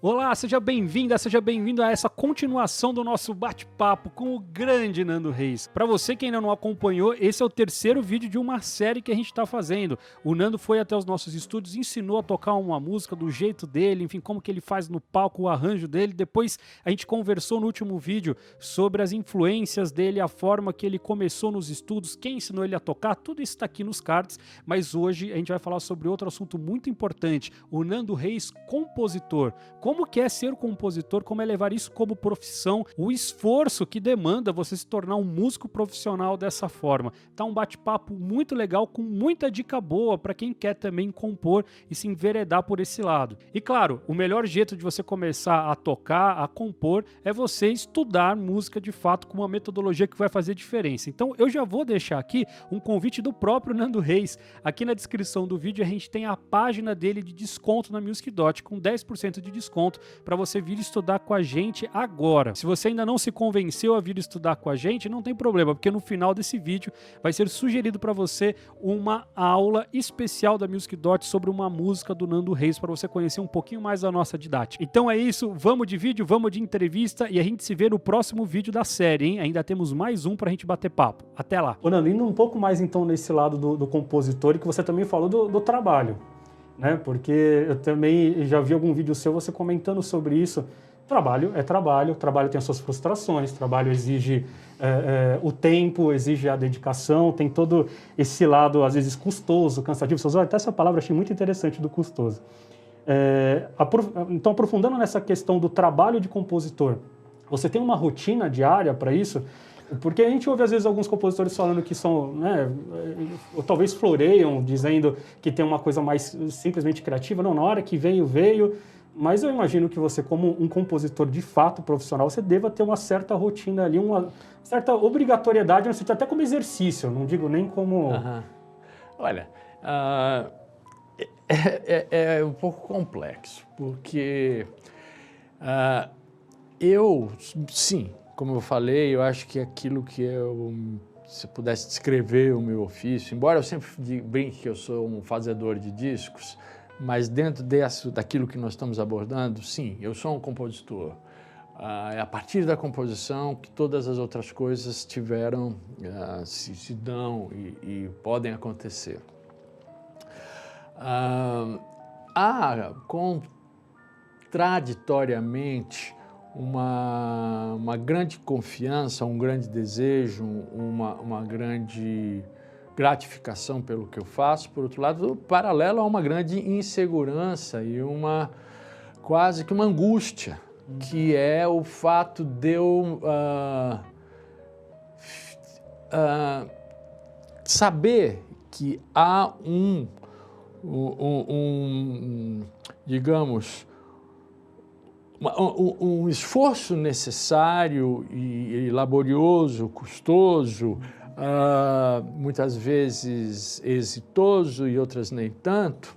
Olá, seja bem-vinda, seja bem-vindo a essa continuação do nosso bate-papo com o grande Nando Reis. Para você que ainda não acompanhou, esse é o terceiro vídeo de uma série que a gente está fazendo. O Nando foi até os nossos estúdios, ensinou a tocar uma música do jeito dele, enfim, como que ele faz no palco, o arranjo dele. Depois a gente conversou no último vídeo sobre as influências dele, a forma que ele começou nos estudos, quem ensinou ele a tocar, tudo isso está aqui nos cards. Mas hoje a gente vai falar sobre outro assunto muito importante, o Nando Reis, compositor. Como que é ser compositor, como é levar isso como profissão, o esforço que demanda você se tornar um músico profissional dessa forma. Tá um bate-papo muito legal, com muita dica boa para quem quer também compor e se enveredar por esse lado. E claro, o melhor jeito de você começar a tocar, a compor, é você estudar música de fato com uma metodologia que vai fazer diferença. Então eu já vou deixar aqui um convite do próprio Nando Reis. Aqui na descrição do vídeo a gente tem a página dele de desconto na MusicDot, com 10% de desconto para você vir estudar com a gente agora. Se você ainda não se convenceu a vir estudar com a gente, não tem problema, porque no final desse vídeo vai ser sugerido para você uma aula especial da MusicDot sobre uma música do Nando Reis, para você conhecer um pouquinho mais da nossa didática. Então é isso, vamos de vídeo, vamos de entrevista e a gente se vê no próximo vídeo da série, hein? Ainda temos mais um pra gente bater papo. Até lá! Ô Nando, indo um pouco mais então nesse lado do compositor, e que você também falou do trabalho, né? Porque eu também já vi algum vídeo seu você comentando sobre isso. Trabalho é trabalho, trabalho tem as suas frustrações, trabalho exige o tempo, exige a dedicação, tem todo esse lado, às vezes, custoso, cansativo. Você usou até essa palavra, achei muito interessante, do custoso. Então, aprofundando nessa questão do trabalho de compositor, você tem uma rotina diária para isso? Porque a gente ouve, às vezes, alguns compositores falando que são, né, ou talvez floreiam, dizendo que tem uma coisa mais simplesmente criativa. Não, na hora que veio, veio. Mas eu imagino que você, como um compositor de fato profissional, você deva ter uma certa rotina ali, uma certa obrigatoriedade, até como exercício, não digo nem como... Olha, é um pouco complexo, porque sim, como eu falei, eu acho que aquilo que se pudesse descrever o meu ofício, embora eu sempre brinque que eu sou um fazedor de discos, mas dentro daquilo que nós estamos abordando, sim, eu sou um compositor. É a partir da composição que todas as outras coisas se dão e podem acontecer. Contraditoriamente, uma grande confiança, um grande desejo, uma grande gratificação pelo que eu faço, por outro lado, paralelo a uma grande insegurança e quase que uma angústia, que é o fato de eu saber que há digamos, um esforço necessário e laborioso, custoso, muitas vezes exitoso e outras nem tanto.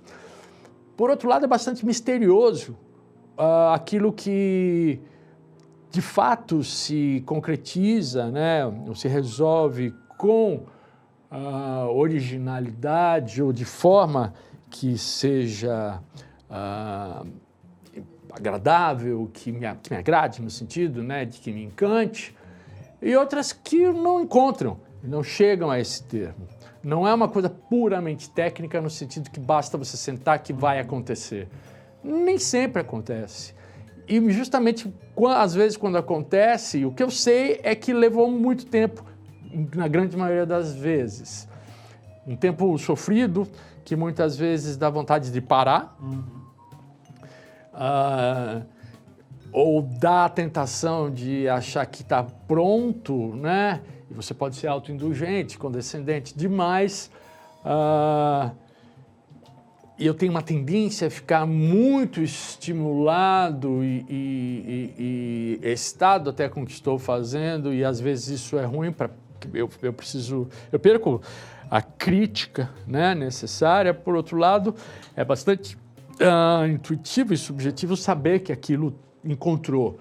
Por outro lado, é bastante misterioso aquilo que de fato se concretiza, né, ou se resolve com originalidade ou de forma que seja agradável, que me agrade no sentido, né, de que me encante, e outras que não encontram, não chegam a esse termo. Não é uma coisa puramente técnica no sentido que basta você sentar que vai acontecer. Nem sempre acontece. E justamente, às vezes, quando acontece, o que eu sei é que levou muito tempo, na grande maioria das vezes. Um tempo sofrido, que muitas vezes dá vontade de parar, ou dá a tentação de achar que está pronto, né? E você pode ser autoindulgente, condescendente demais. E eu tenho uma tendência a ficar muito estimulado e excitado até com o que estou fazendo, e às vezes isso é ruim, eu perco a crítica, né, necessária. Por outro lado, é bastante intuitivo e subjetivo saber que aquilo encontrou.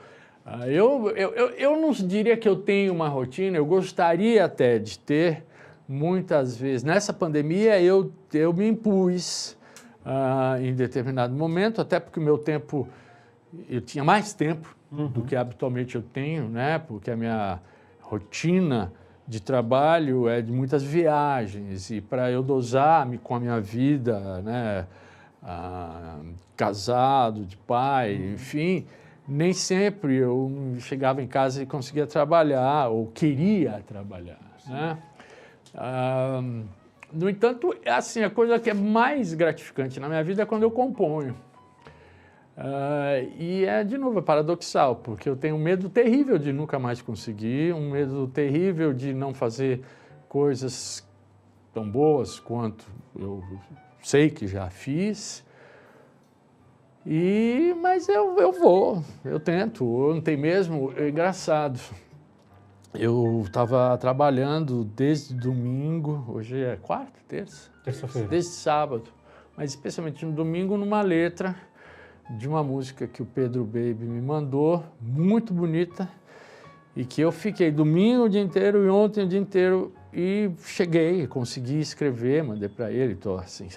Eu não diria que eu tenho uma rotina, eu gostaria até de ter, muitas vezes. Nessa pandemia eu me impus em determinado momento, até porque o meu tempo eu tinha mais tempo do que habitualmente eu tenho, né? Porque a minha rotina de trabalho é de muitas viagens e para eu dosar-me com a minha vida, né? Casado, de pai, enfim, nem sempre eu chegava em casa e conseguia trabalhar ou queria trabalhar, né? No entanto, assim, a coisa que é mais gratificante na minha vida é quando eu componho. E de novo, é paradoxal, porque eu tenho um medo terrível de nunca mais conseguir, um medo terrível de não fazer coisas tão boas quanto eu sei que já fiz. Mas eu vou, eu tento, ontem mesmo, é engraçado. Eu estava trabalhando desde domingo, hoje é quarta, terça? Terça-feira. Desde sábado, mas especialmente no domingo, numa letra de uma música que o Pedro Baby me mandou, muito bonita, e que eu fiquei domingo o dia inteiro e ontem o dia inteiro, e cheguei, consegui escrever, mandei para ele, estou assim,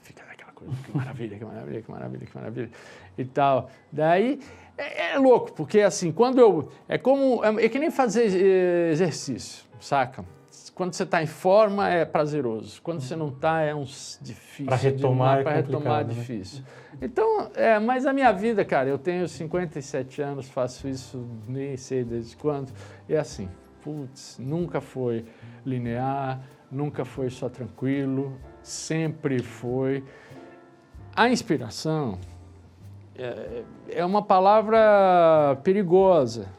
fica naquela coisa, que maravilha, que maravilha, que maravilha, que maravilha, e tal. Daí... É louco, porque assim, quando eu... É que nem fazer exercício, saca? Quando você está em forma é prazeroso, quando você não está é difícil. Para retomar Para retomar é difícil. Então, mas a minha vida, cara, eu tenho 57 anos, faço isso nem sei desde quando, e assim, nunca foi linear, nunca foi só tranquilo, sempre foi. A inspiração... É uma palavra perigosa,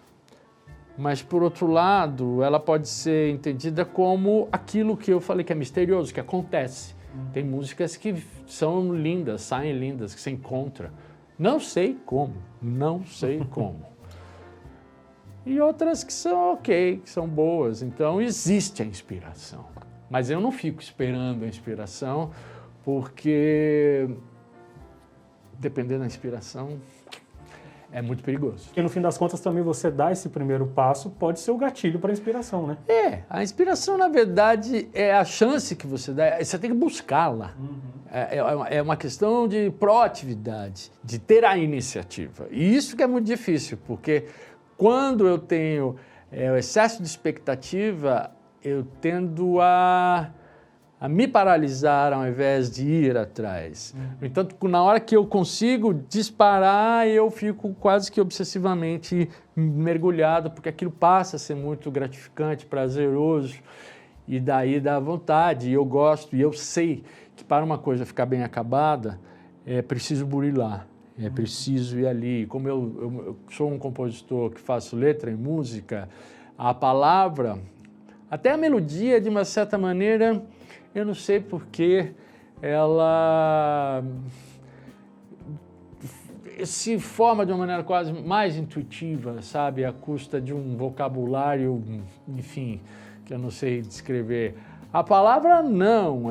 mas, por outro lado, ela pode ser entendida como aquilo que eu falei que é misterioso, que acontece. Tem músicas que são lindas, saem lindas, que você encontra. Não sei como. E outras que são ok, que são boas. Então, existe a inspiração. Mas eu não fico esperando a inspiração, porque... dependendo da inspiração, é muito perigoso. Porque no fim das contas também você dar esse primeiro passo pode ser o gatilho para a inspiração, né? A inspiração na verdade é a chance que você dá, você tem que buscá-la. É uma questão de proatividade, de ter a iniciativa. E isso que é muito difícil, porque quando eu tenho o excesso de expectativa, eu tendo a me paralisar ao invés de ir atrás. No entanto, na hora que eu consigo disparar, eu fico quase que obsessivamente mergulhado, porque aquilo passa a ser muito gratificante, prazeroso, e daí dá vontade, e eu gosto, e eu sei que para uma coisa ficar bem acabada, é preciso burilar, é preciso ir ali. Como eu sou um compositor que faço letra e música, a palavra, até a melodia, de uma certa maneira... Eu não sei porque ela se forma de uma maneira quase mais intuitiva, sabe? À custa de um vocabulário, enfim, que eu não sei descrever. A palavra não,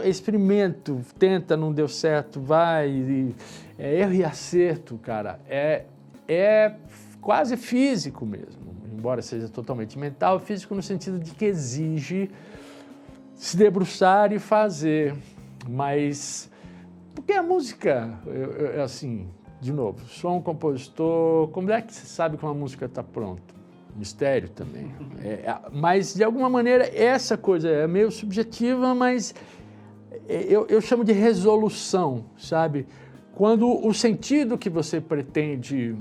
experimento, tenta, não deu certo, vai, é erro e acerto, cara. É quase físico mesmo, embora seja totalmente mental, físico no sentido de que exige se debruçar e fazer, mas porque a música, assim, de novo, sou um compositor, como é que você sabe que uma música está pronta? Mistério também. Mas, de alguma maneira, essa coisa é meio subjetiva, mas eu chamo de resolução, sabe? Quando o sentido que você pretende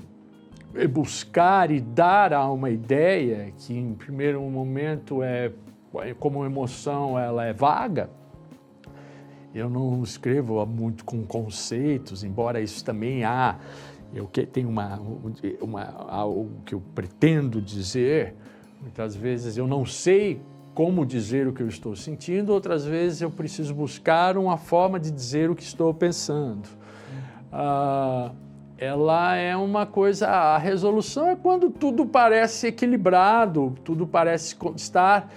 buscar e dar a uma ideia, que em primeiro momento como emoção ela é vaga, eu não escrevo muito com conceitos, embora isso também eu tenho algo que eu pretendo dizer. Muitas vezes eu não sei como dizer o que eu estou sentindo, outras vezes eu preciso buscar uma forma de dizer o que estou pensando. Ela é uma coisa, a resolução é quando tudo parece equilibrado, tudo parece estar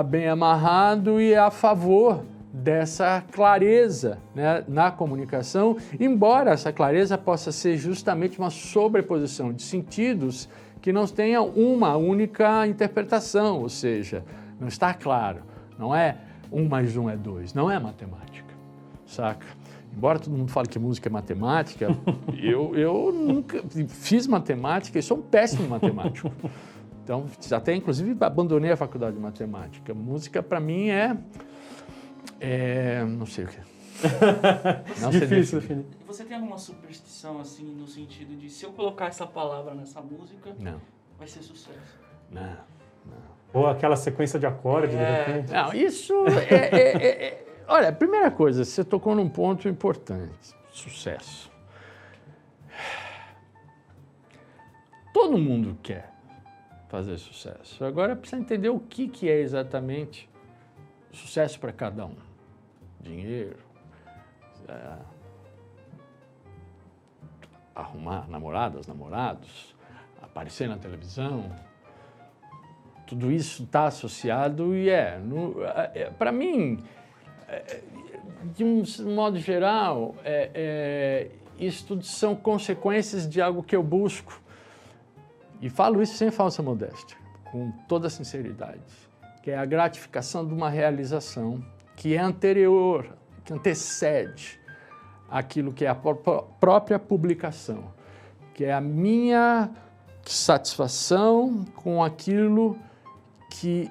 bem amarrado e a favor dessa clareza, né, na comunicação, embora essa clareza possa ser justamente uma sobreposição de sentidos que não tenham uma única interpretação, ou seja, não está claro, não é 1 mais 1 é 2, não é matemática, saca? embora todo mundo fale que música é matemática, eu nunca fiz matemática e sou um péssimo matemático. Então, até inclusive abandonei a faculdade de matemática. Música para mim não sei o que. Não difícil, Felipe. Você tem alguma superstição assim no sentido de se eu colocar essa palavra nessa música, vai ser sucesso? Não. Ou aquela sequência de acordes, de repente. Não, isso Olha, a primeira coisa, você tocou num ponto importante. Sucesso. Todo mundo quer fazer sucesso. Agora precisa entender o que é exatamente sucesso para cada um. Dinheiro, arrumar namoradas, namorados, aparecer na televisão. Tudo isso está associado e para mim, de um modo geral, isso tudo são consequências de algo que eu busco. E falo isso sem falsa modéstia, com toda sinceridade, que é a gratificação de uma realização que é anterior, que antecede aquilo que é a própria publicação, que é a minha satisfação com aquilo que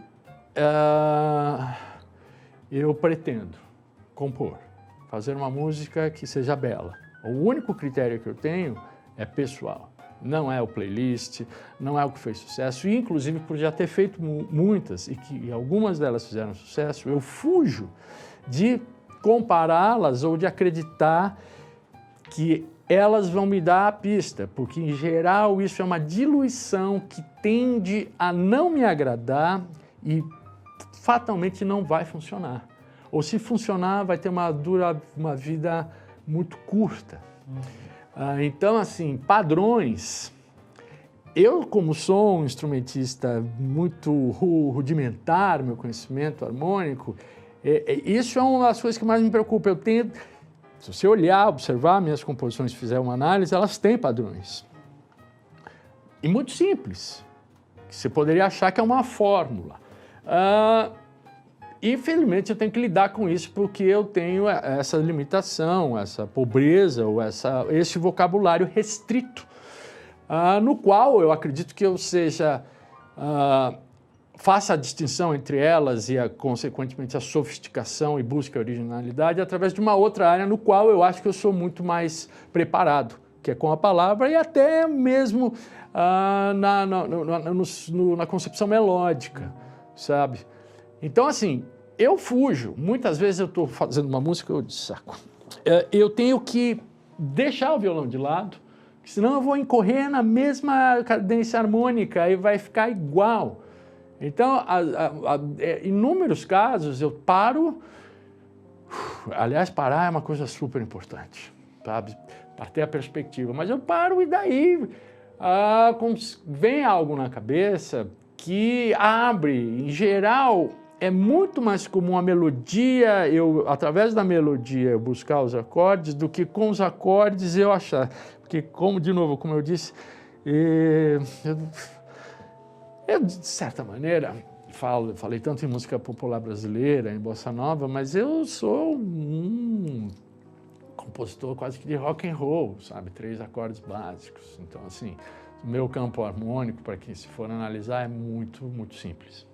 eu pretendo compor, fazer uma música que seja bela. O único critério que eu tenho é pessoal. Não é o playlist, não é o que fez sucesso, e inclusive por já ter feito muitas e algumas delas fizeram sucesso, eu fujo de compará-las ou de acreditar que elas vão me dar a pista, porque em geral isso é uma diluição que tende a não me agradar e fatalmente não vai funcionar. Ou se funcionar, vai ter uma vida muito curta. Então, assim, padrões. Eu, como sou um instrumentista muito rudimentar, meu conhecimento harmônico, isso é uma das coisas que mais me preocupa. Eu tenho, se você olhar, observar minhas composições, fizer uma análise, elas têm padrões. E muito simples. Você poderia achar que é uma fórmula. Infelizmente, eu tenho que lidar com isso porque eu tenho essa limitação, essa pobreza ou esse vocabulário restrito, no qual eu acredito que eu faça a distinção entre elas e, consequentemente, a sofisticação e busca a originalidade através de uma outra área no qual eu acho que eu sou muito mais preparado, que é com a palavra e até mesmo na concepção melódica, sabe? Então, assim, eu fujo. Muitas vezes eu estou fazendo uma música e eu saco. Eu tenho que deixar o violão de lado, senão eu vou incorrer na mesma cadência harmônica e vai ficar igual. Então, em inúmeros casos, eu paro. Aliás, parar é uma coisa super importante, sabe? Para ter a perspectiva. Mas eu paro e daí vem algo na cabeça que abre, em geral. É muito mais comum a melodia, através da melodia, eu buscar os acordes, do que com os acordes eu achar. Porque, como eu disse, eu de certa maneira, falei tanto em música popular brasileira, em bossa nova, mas eu sou um compositor quase que de rock and roll, sabe? 3 acordes básicos. Então, assim, o meu campo harmônico, para quem se for analisar, é muito, muito simples.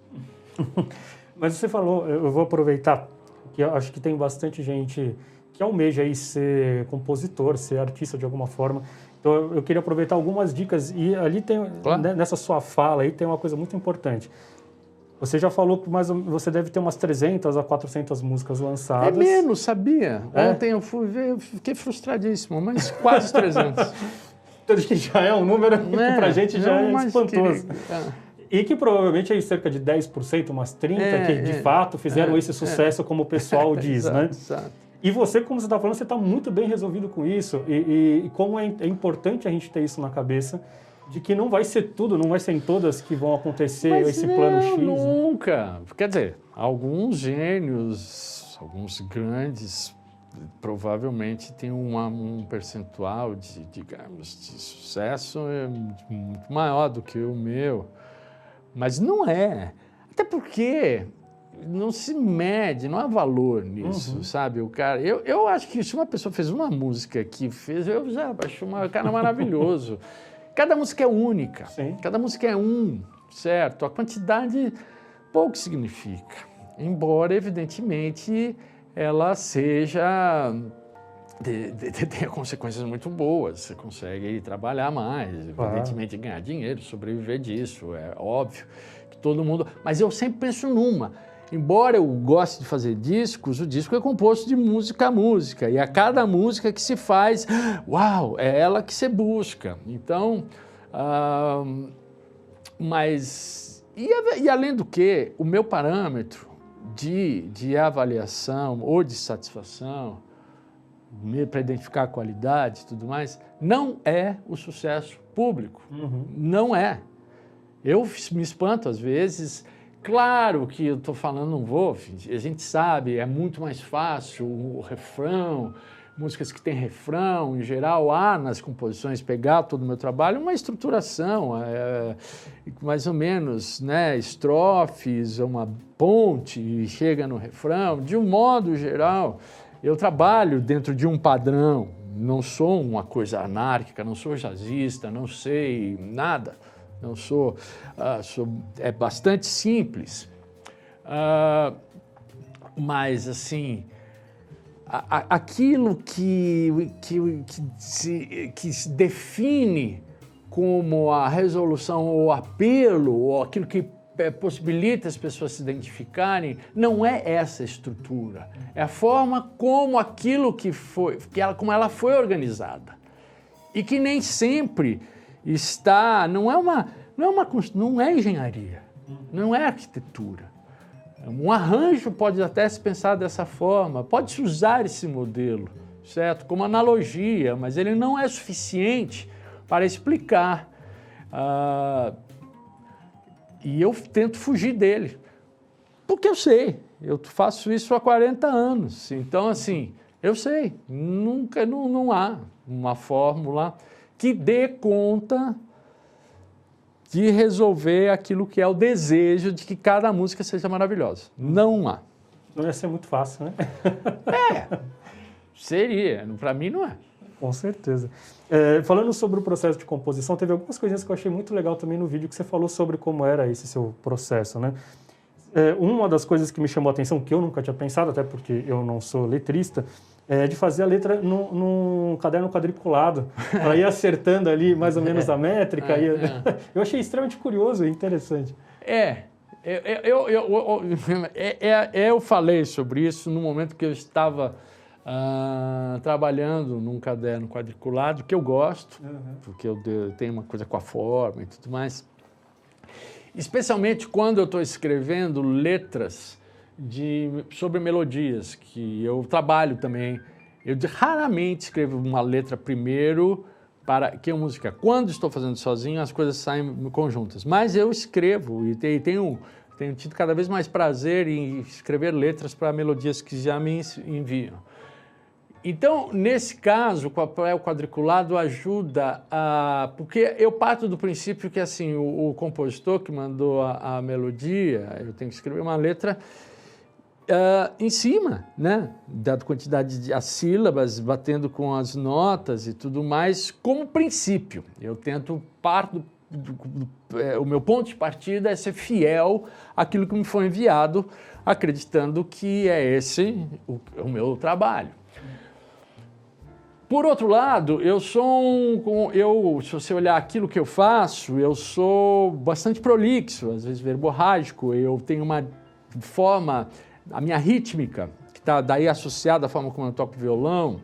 Mas você falou, eu vou aproveitar, que eu acho que tem bastante gente que almeja aí ser compositor, ser artista de alguma forma. Então eu queria aproveitar algumas dicas e ali tem, claro, nessa sua fala aí tem uma coisa muito importante. Você já falou que você deve ter umas 300 a 400 músicas lançadas. É menos, sabia? Ontem eu fui ver, eu fiquei frustradíssimo, mas quase 300. Então acho que já é um número que pra gente já é espantoso. E que provavelmente é cerca de 10%, umas 30%, que de fato fizeram esse sucesso, como o pessoal diz, exato, né? Exato. E você, como você está falando, você está muito bem resolvido com isso. E como é importante a gente ter isso na cabeça, de que não vai ser tudo, não vai ser em todas que vão acontecer esse plano X. Nunca. Né? Quer dizer, alguns gênios, alguns grandes, provavelmente têm um percentual digamos, de sucesso muito maior do que o meu. Mas não é. Até porque não se mede, não há valor nisso, sabe? O cara, eu acho que se uma pessoa fez uma música que fez, eu já acho um cara maravilhoso. Cada música é única, Sim. cada música é certo? A quantidade pouco significa, embora, evidentemente, ela seja... Tem consequências muito boas, você consegue trabalhar mais, evidentemente ganhar dinheiro, sobreviver disso, é óbvio que todo mundo... Mas eu sempre penso numa, embora eu goste de fazer discos, o disco é composto de música a música, e a cada música que se faz, uau, é ela que você busca. Então, mas... E além do que, o meu parâmetro de avaliação ou de satisfação, para identificar a qualidade e tudo mais, não é o sucesso público. Não é. Eu me espanto às vezes. Claro que eu estou falando, não vou, a gente sabe, é muito mais fácil o refrão, músicas que têm refrão, em geral, há nas composições, pegar todo o meu trabalho, uma estruturação, mais ou menos, né, estrofes, uma ponte, e chega no refrão, de um modo geral. Eu trabalho dentro de um padrão, não sou uma coisa anárquica, não sou jazzista, não sei nada, não sou, é bastante simples. Mas, assim, aquilo que se define como a resolução ou apelo, ou aquilo que possibilita as pessoas se identificarem, não é essa estrutura, é a forma como aquilo como ela foi organizada e que nem sempre está, não é engenharia, não é arquitetura. Um arranjo pode até se pensar dessa forma, pode-se usar esse modelo, certo? Como analogia, mas ele não é suficiente para explicar. E eu tento fugir dele, porque eu sei, eu faço isso há 40 anos. Então, assim, eu sei, não há uma fórmula que dê conta de resolver aquilo que é o desejo de que cada música seja maravilhosa. Não há. Não ia ser muito fácil, né? Seria, para mim não é. Com certeza. Falando sobre o processo de composição, teve algumas coisinhas que eu achei muito legal também no vídeo que você falou sobre como era esse seu processo, né? Uma das coisas que me chamou a atenção, que eu nunca tinha pensado, até porque eu não sou letrista, é de fazer a letra num caderno quadriculado, para ir acertando ali mais ou menos a métrica. Eu achei extremamente curioso e interessante. Eu falei sobre isso no momento que eu estava trabalhando num caderno quadriculado, que eu gosto, porque eu tenho uma coisa com a forma e tudo mais. Especialmente quando eu estou escrevendo letras sobre melodias, que eu trabalho também. Eu raramente escrevo uma letra primeiro para que a música. Quando estou fazendo sozinho, as coisas saem conjuntas. Mas eu escrevo e tenho tido cada vez mais prazer em escrever letras para melodias que já me enviam. Então, nesse caso, o papel quadriculado ajuda porque eu parto do princípio que, assim, o compositor que mandou a melodia, eu tenho que escrever uma letra em cima, né, da quantidade de as sílabas, batendo com as notas e tudo mais, como princípio. Eu tento o meu ponto de partida é ser fiel àquilo que me foi enviado, acreditando que é esse o meu trabalho. Por outro lado, se você olhar aquilo que eu faço, eu sou bastante prolixo, às vezes verborrágico, eu tenho uma forma, a minha rítmica, que está daí associada à forma como eu toco violão,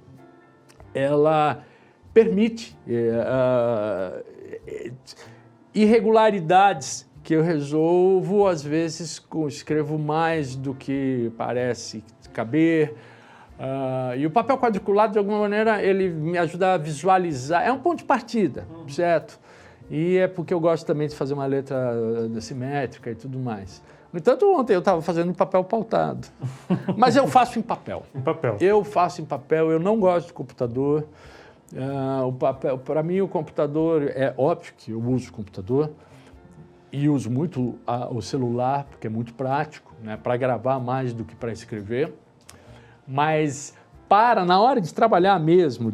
ela permite irregularidades que eu resolvo, às vezes escrevo mais do que parece caber. E o papel quadriculado, de alguma maneira, ele me ajuda a visualizar. É um ponto de partida, certo? E é porque eu gosto também de fazer uma letra simétrica e tudo mais. No entanto, ontem eu estava fazendo em papel pautado. Mas eu faço em papel. Em papel. Eu faço em papel, eu não gosto de computador. Para mim, o computador, é óbvio que eu uso computador. e uso muito o celular, porque é muito prático, né, para gravar mais do que para escrever. Mas na hora de trabalhar mesmo,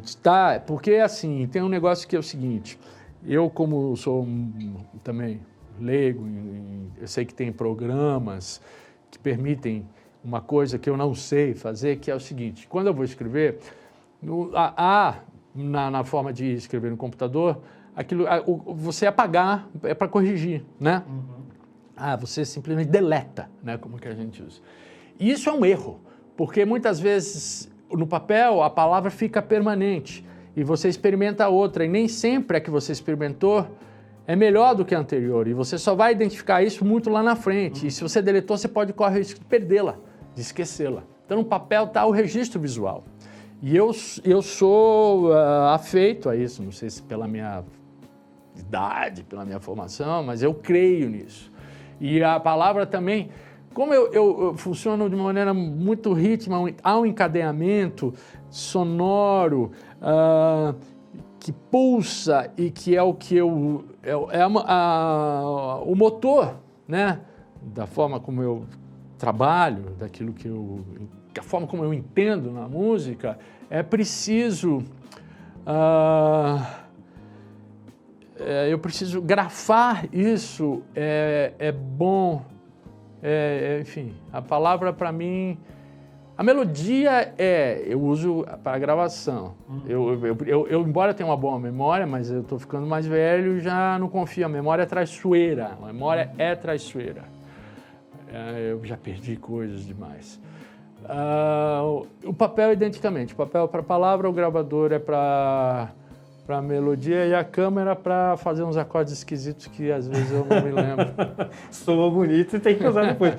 porque assim, tem um negócio que é o seguinte, eu como sou também leigo, eu sei que tem programas que permitem uma coisa que eu não sei fazer, que é o seguinte, quando eu vou escrever, na forma de escrever no computador, você apagar é para corrigir, né? Você simplesmente deleta, né? Como que a gente usa. E isso é um erro, porque muitas vezes no papel a palavra fica permanente e você experimenta outra, e nem sempre a que você experimentou é melhor do que a anterior, e você só vai identificar isso muito lá na frente. E se você deletou, você pode correr o risco de perdê-la, de esquecê-la. Então no papel está o registro visual. E eu sou afeito a isso, não sei se pela minha idade, pela minha formação, mas eu creio nisso. E a palavra também, como eu funciono de uma maneira muito rítmica, há um encadeamento sonoro que pulsa e que é o que o motor, né, da forma como eu trabalho, daquilo a forma como eu entendo na música, é preciso eu preciso grafar isso, é bom, enfim, a palavra para mim, a melodia eu uso para gravação. Eu, embora tenha uma boa memória, mas eu estou ficando mais velho, já não confio, a memória é traiçoeira, eu já perdi coisas demais. O papel, identicamente, o papel para a palavra, o gravador é para a melodia e a câmera para fazer uns acordes esquisitos que às vezes eu não me lembro. Soa bonito e tem que usar depois.